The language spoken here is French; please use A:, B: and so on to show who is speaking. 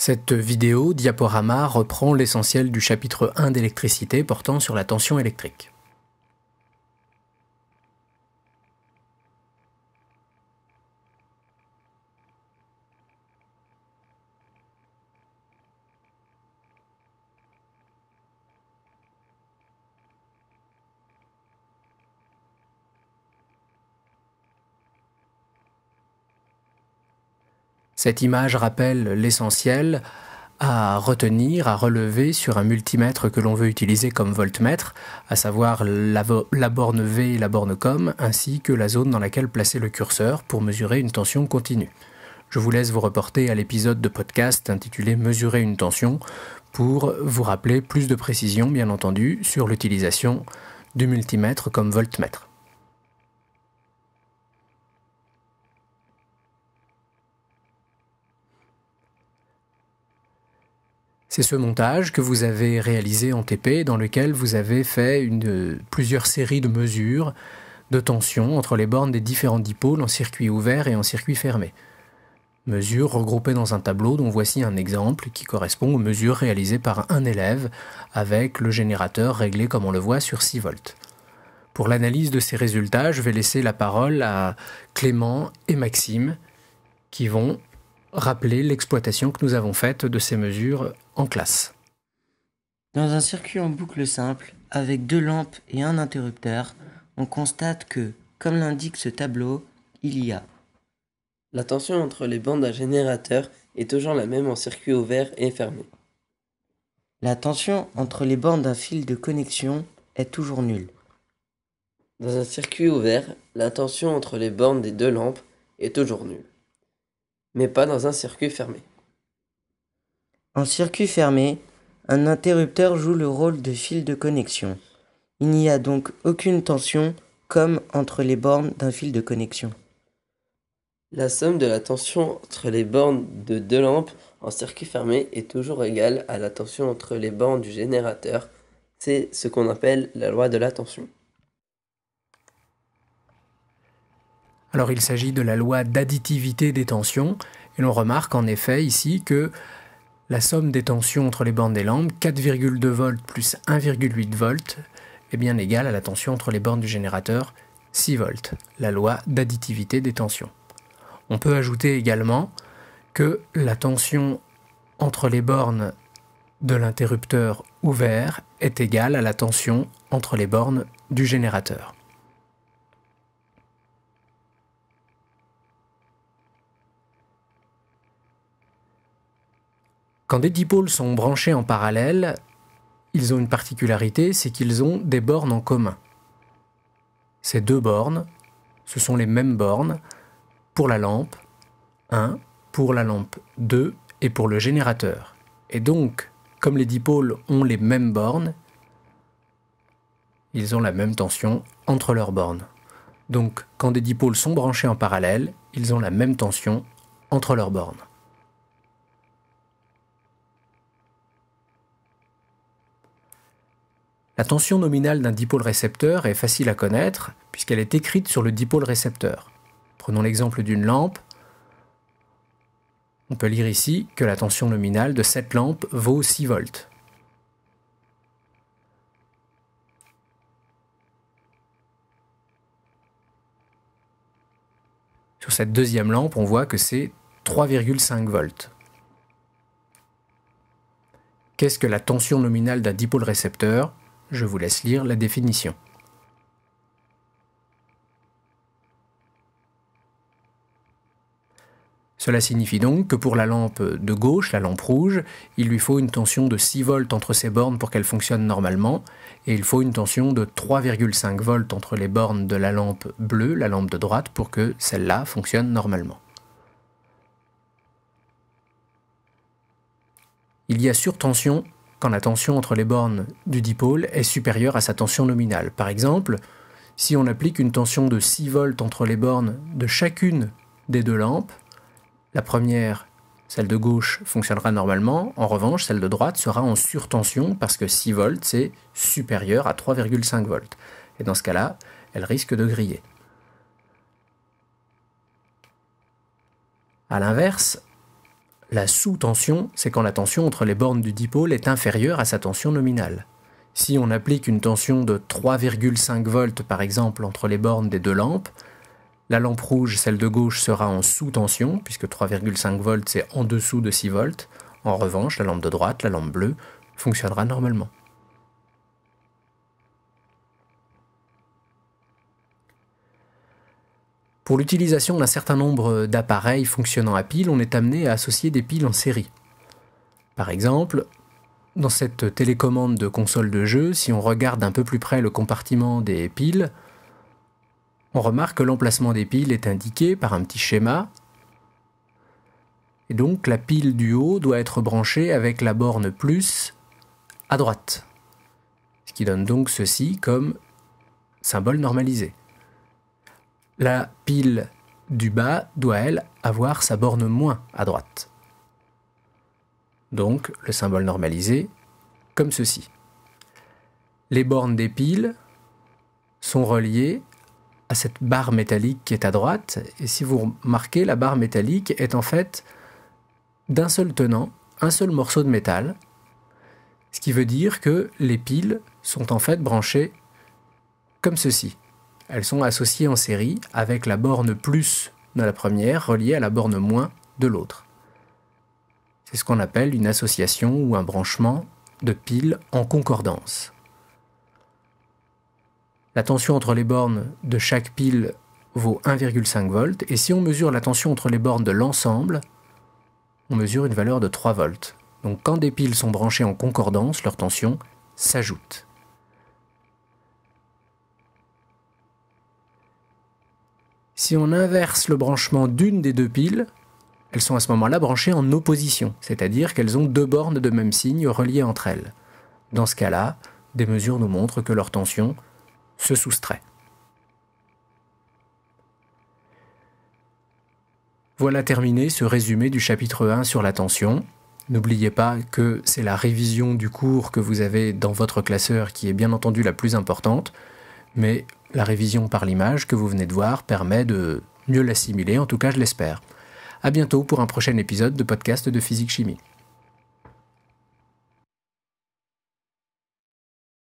A: Cette vidéo diaporama reprend l'essentiel du chapitre 1 d'électricité portant sur la tension électrique. Cette image rappelle l'essentiel à retenir, à relever sur un multimètre que l'on veut utiliser comme voltmètre, à savoir la borne V et la borne COM, ainsi que la zone dans laquelle placer le curseur pour mesurer une tension continue. Je vous laisse vous reporter à l'épisode de podcast intitulé « Mesurer une tension » pour vous rappeler plus de précisions, bien entendu, sur l'utilisation du multimètre comme voltmètre. C'est ce montage que vous avez réalisé en TP dans lequel vous avez fait plusieurs séries de mesures de tension entre les bornes des différents dipôles en circuit ouvert et en circuit fermé. Mesures regroupées dans un tableau dont voici un exemple qui correspond aux mesures réalisées par un élève avec le générateur réglé comme on le voit sur 6 volts. Pour l'analyse de ces résultats, je vais laisser la parole à Clément et Maxime qui vont rappeler l'exploitation que nous avons faite de ces mesures en classe.
B: Dans un circuit en boucle simple, avec 2 lampes et un interrupteur, on constate que, comme l'indique ce tableau, il y a
C: la tension entre les bornes d'un générateur est toujours la même en circuit ouvert et fermé.
B: La tension entre les bornes d'un fil de connexion est toujours nulle.
C: Dans un circuit ouvert, la tension entre les bornes des 2 lampes est toujours nulle, mais pas dans un circuit fermé.
B: En circuit fermé, un interrupteur joue le rôle de fil de connexion. Il n'y a donc aucune tension comme entre les bornes d'un fil de connexion.
C: La somme de la tension entre les bornes de 2 lampes en circuit fermé est toujours égale à la tension entre les bornes du générateur. C'est ce qu'on appelle la loi de la tension.
A: Alors il s'agit de la loi d'additivité des tensions, et l'on remarque en effet ici que la somme des tensions entre les bornes des lampes, 4,2 volts plus 1,8 volts, est bien égale à la tension entre les bornes du générateur, 6 volts, la loi d'additivité des tensions. On peut ajouter également que la tension entre les bornes de l'interrupteur ouvert est égale à la tension entre les bornes du générateur. Quand des dipôles sont branchés en parallèle, ils ont une particularité, c'est qu'ils ont des bornes en commun. Ces 2 bornes, ce sont les mêmes bornes pour la lampe 1, pour la lampe 2 et pour le générateur. Et donc, comme les dipôles ont les mêmes bornes, ils ont la même tension entre leurs bornes. Donc, quand des dipôles sont branchés en parallèle, ils ont la même tension entre leurs bornes. La tension nominale d'un dipôle récepteur est facile à connaître puisqu'elle est écrite sur le dipôle récepteur. Prenons l'exemple d'une lampe. On peut lire ici que la tension nominale de cette lampe vaut 6 volts. Sur cette deuxième lampe, on voit que c'est 3,5 volts. Qu'est-ce que la tension nominale d'un dipôle récepteur ? Je vous laisse lire la définition. Cela signifie donc que pour la lampe de gauche, la lampe rouge, il lui faut une tension de 6 volts entre ses bornes pour qu'elle fonctionne normalement, et il faut une tension de 3,5 volts entre les bornes de la lampe bleue, la lampe de droite, pour que celle-là fonctionne normalement. Il y a surtension quand la tension entre les bornes du dipôle est supérieure à sa tension nominale. Par exemple, si on applique une tension de 6 volts entre les bornes de chacune des 2 lampes, la première, celle de gauche, fonctionnera normalement. En revanche, celle de droite sera en surtension parce que 6 volts, c'est supérieur à 3,5 volts. Et dans ce cas-là, elle risque de griller. A l'inverse, La sous-tension, c'est quand la tension entre les bornes du dipôle est inférieure à sa tension nominale. Si on applique une tension de 3,5 volts par exemple entre les bornes des deux lampes, la lampe rouge, celle de gauche, sera en sous-tension, puisque 3,5 volts c'est en dessous de 6 volts. En revanche, la lampe de droite, la lampe bleue, fonctionnera normalement. Pour l'utilisation d'un certain nombre d'appareils fonctionnant à pile, on est amené à associer des piles en série. Par exemple, dans cette télécommande de console de jeu, si on regarde un peu plus près le compartiment des piles, on remarque que l'emplacement des piles est indiqué par un petit schéma. Et donc la pile du haut doit être branchée avec la borne plus à droite. Ce qui donne donc ceci comme symbole normalisé. La pile du bas doit, elle, avoir sa borne moins à droite. Donc le symbole normalisé comme ceci. Les bornes des piles sont reliées à cette barre métallique qui est à droite, et si vous remarquez, la barre métallique est en fait d'un seul tenant, un seul morceau de métal, ce qui veut dire que les piles sont en fait branchées comme ceci. Elles sont associées en série avec la borne plus de la première reliée à la borne moins de l'autre. C'est ce qu'on appelle une association ou un branchement de piles en concordance. La tension entre les bornes de chaque pile vaut 1,5 volts, et si on mesure la tension entre les bornes de l'ensemble, on mesure une valeur de 3 volts. Donc quand des piles sont branchées en concordance, leur tension s'ajoute. Si on inverse le branchement d'une des deux piles, elles sont à ce moment-là branchées en opposition, c'est-à-dire qu'elles ont deux bornes de même signe reliées entre elles. Dans ce cas-là, des mesures nous montrent que leur tension se soustrait. Voilà terminé ce résumé du chapitre 1 sur la tension. N'oubliez pas que c'est la révision du cours que vous avez dans votre classeur qui est bien entendu la plus importante, mais la révision par l'image que vous venez de voir permet de mieux l'assimiler, en tout cas je l'espère. À bientôt pour un prochain épisode de podcast de Physique Chimie.